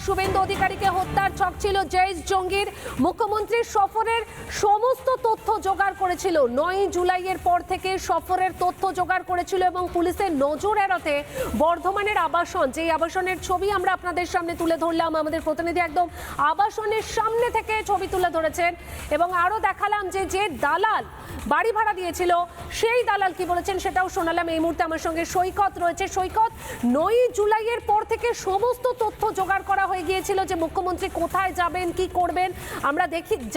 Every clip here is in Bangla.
শুভেন্দু অধিকারীকে হত্যার ছক ছিল জেইশ জঙ্গির। মুখ্যমন্ত্রীর সফরের সমস্ত তথ্য জোগাড় করেছিল, 9 জুলাইয়ের পর থেকে সফরের তথ্য জোগাড় করেছিল এবং পুলিশের নজর এড়াতে বর্ধমানের আবাসন, যে আবাসনের ছবি আমরা আপনাদের সামনে তুলে ধরলাম, আমাদের প্রতিনিধি একদম আবাসনের সামনে থেকে ছবি তুলে ধরেছেন এবং আরো দেখালাম যে দালাল বাড়ি ভাড়া দিয়েছিল সেই দালাল কি বলেছেন সেটাও শোনালাম। এই মুহূর্তে আমার সঙ্গে সৈকত রয়েছে। সৈকত, 9 জুলাইয়ের পর থেকে সমস্ত তথ্য জোগাড় করা হয়ে গিয়েছিল যে মুখ্যমন্ত্রী কোথায় যাবেন, কি করবেন। আমরা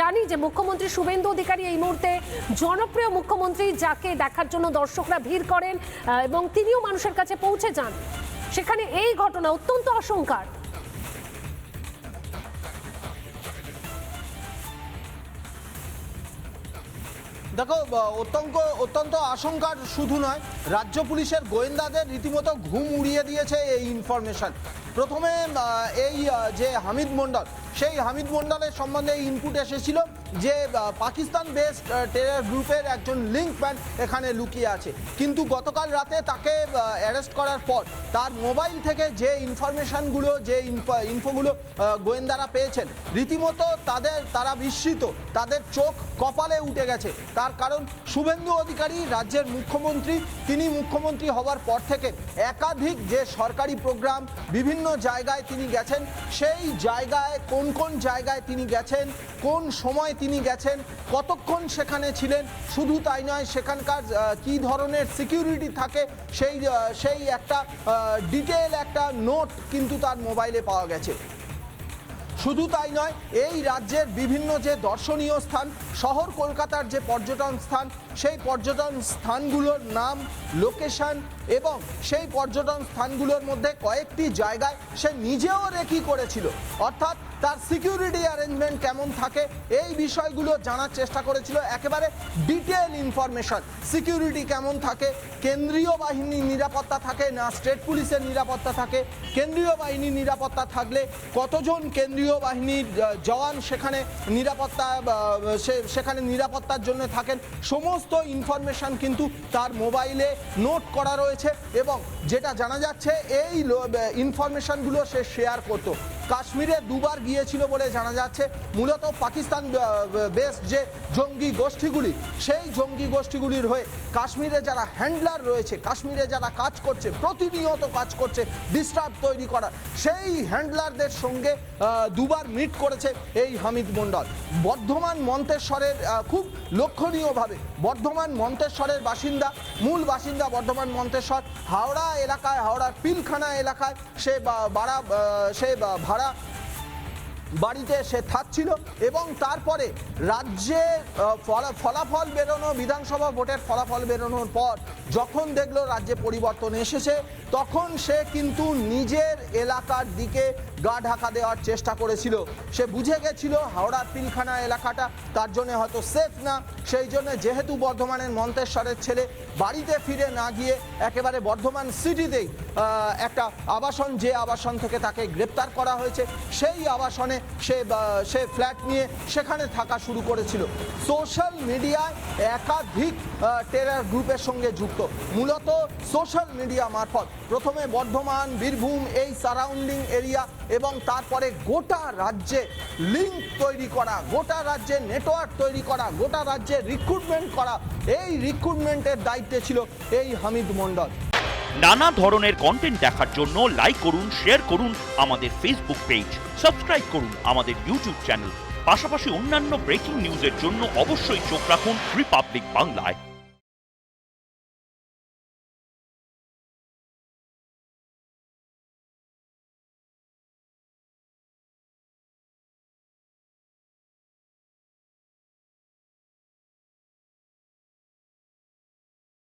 জানি যে মুখ্যমন্ত্রী শুভেন্দু অধিকারী এই মুহূর্তে জনপ্রিয় মুখ্যমন্ত্রী, যাকে দেখার জন্য দর্শকরা ভিড় করেন এবং তিনিও মানুষের কাছে পৌঁছে যান। সেখানে এই ঘটনা অত্যন্ত আশঙ্কার। দেখো, অত্যন্ত আশঙ্কার শুধু নয়, রাজ্য পুলিশের গোয়েন্দাদের রীতিমতো ঘুম উড়িয়ে দিয়েছে এই ইনফরমেশন। প্রথমে এই যে হামিদ মণ্ডল, সেই হামিদ মণ্ডলের সম্বন্ধে ইনপুট এসেছিল যে পাকিস্তান বেসড টেরর গ্রুপের একজন লিঙ্কম্যান এখানে লুকিয়ে আছে, কিন্তু গতকাল রাতে তাকে অ্যারেস্ট করার পর তার মোবাইল থেকে যে ইনফরমেশনগুলো, যে ইনফোগুলো গোয়েন্দারা পেয়েছেন, রীতিমতো তারা বিস্মিত, তাদের চোখ কপালে উঠে গেছে। তার কারণ শুভেন্দু অধিকারী রাজ্যের মুখ্যমন্ত্রী, তিনি মুখ্যমন্ত্রী হওয়ার পর থেকে একাধিক যে সরকারি প্রোগ্রাম বিভিন্ন জায়গায় তিনি গেছেন, সেই জায়গায় কোন জায়গায় তিনি গেছেন, কোন সময় তিনি গেছেন, কতক্ষণ সেখানে ছিলেন, শুধু তাই নয় সেখানকার কি ধরনের সিকিউরিটি থাকে সেই একটা ডিটেল একটা নোট কিন্তু তার মোবাইলে পাওয়া গেছে। শুধু তাই নয়, এই রাজ্যের বিভিন্ন যে দর্শনীয় স্থান, শহর কলকাতার যে পর্যটন স্থান, সেই পর্যটন স্থানগুলোর নাম, লোকেশন এবং সেই পর্যটন স্থানগুলোর মধ্যে কয়েকটি জায়গায় সে নিজেও রেকি করেছিল, অর্থাৎ তার সিকিউরিটি অ্যারেঞ্জমেন্ট কেমন থাকে এই বিষয়গুলো জানার চেষ্টা করেছিল। একেবারে ডিটেল ইনফরমেশন, সিকিউরিটি কেমন থাকে, কেন্দ্রীয় বাহিনীর নিরাপত্তা থাকে না স্টেট পুলিশের নিরাপত্তা থাকে, কেন্দ্রীয় বাহিনীর নিরাপত্তা থাকলে কতজন কেন্দ্রীয় বাহিনীর জওয়ান সেখানে নিরাপত্তার জন্য থাকেন, সমস্ত ইনফরমেশন কিন্তু তার মোবাইলে নোট করা রয়েছে। এবং যেটা জানা যাচ্ছে এই ইনফরমেশনগুলো সে শেয়ার করতো। কাশ্মীরে দুবার গিয়েছিল বলে জানা যাচ্ছে। মূলত পাকিস্তান বেসড যে জঙ্গি গোষ্ঠীগুলি, সেই জঙ্গি গোষ্ঠীগুলির হয়ে কাশ্মীরে যারা হ্যান্ডলার রয়েছে, কাশ্মীরে যারা কাজ করছে, প্রতিনিয়ত কাজ করছে ডিস্টার্ব তৈরি করার, সেই হ্যান্ডলারদের সঙ্গে দুবার মিট করেছে এই হামিদ মণ্ডল। বর্ধমান মন্তেশ্বরের খুব লক্ষণীয়ভাবে বর্ধমান মন্তেশ্বরের বাসিন্দা, মূল বাসিন্দা বর্ধমান মন্তেশ্বর, হাওড়া এলাকায়, হাওড়ার পিলখানা এলাকায় সে ভাড়া বাড়িতে সে থাকছিল এবং তারপরে রাজ্যে ফলাফল বেরোনো, বিধানসভা ভোটের ফলাফল বেরোনোর পর যখন দেখলো রাজ্যে পরিবর্তন এসেছে, তখন সে কিন্তু নিজের এলাকার দিকে গা ঢাকা দেওয়ার চেষ্টা করেছিল। সে বুঝে গেছিল হাওড়ার পিলখানা এলাকাটা তার জন্য হয়তো সেফ না, সেই জন্য যেহেতু বর্ধমানের মন্তেশ্বরের ছেলে, বাড়িতে ফিরে না গিয়ে একেবারে বর্ধমান সিটিতেই একটা আবাসন, যে আবাসন থেকে তাকে গ্রেপ্তার করা হয়েছে, সেই আবাসনে সে ফ্ল্যাট নিয়ে সেখানে থাকা শুরু করেছিল। সোশ্যাল মিডিয়ায় একাধিক টেরর গ্রুপের সঙ্গে যুক্ত, মূলত সোশ্যাল মিডিয়া মারফত প্রথমে বর্ধমান, বীরভূম, এই সারাউন্ডিং এরিয়া এবং তারপরে গোটা রাজ্যে লিঙ্ক তৈরি করা, গোটা রাজ্যে নেটওয়ার্ক তৈরি করা, গোটা রাজ্যে রিক্রুটমেন্ট করা, এই রিক্রুটমেন্টের দায়িত্বে ছিল এই হামিদ মণ্ডল। নানা ধরনের কন্টেন্ট দেখার জন্য লাইক করুন, শেয়ার করুন আমাদের ফেসবুক পেজ, সাবস্ক্রাইব করুন আমাদের ইউটিউব চ্যানেল। পাশাপাশি অন্যান্য ব্রেকিং নিউজের জন্য অবশ্যই চোখ রাখুন রিপাবলিক বাংলায়।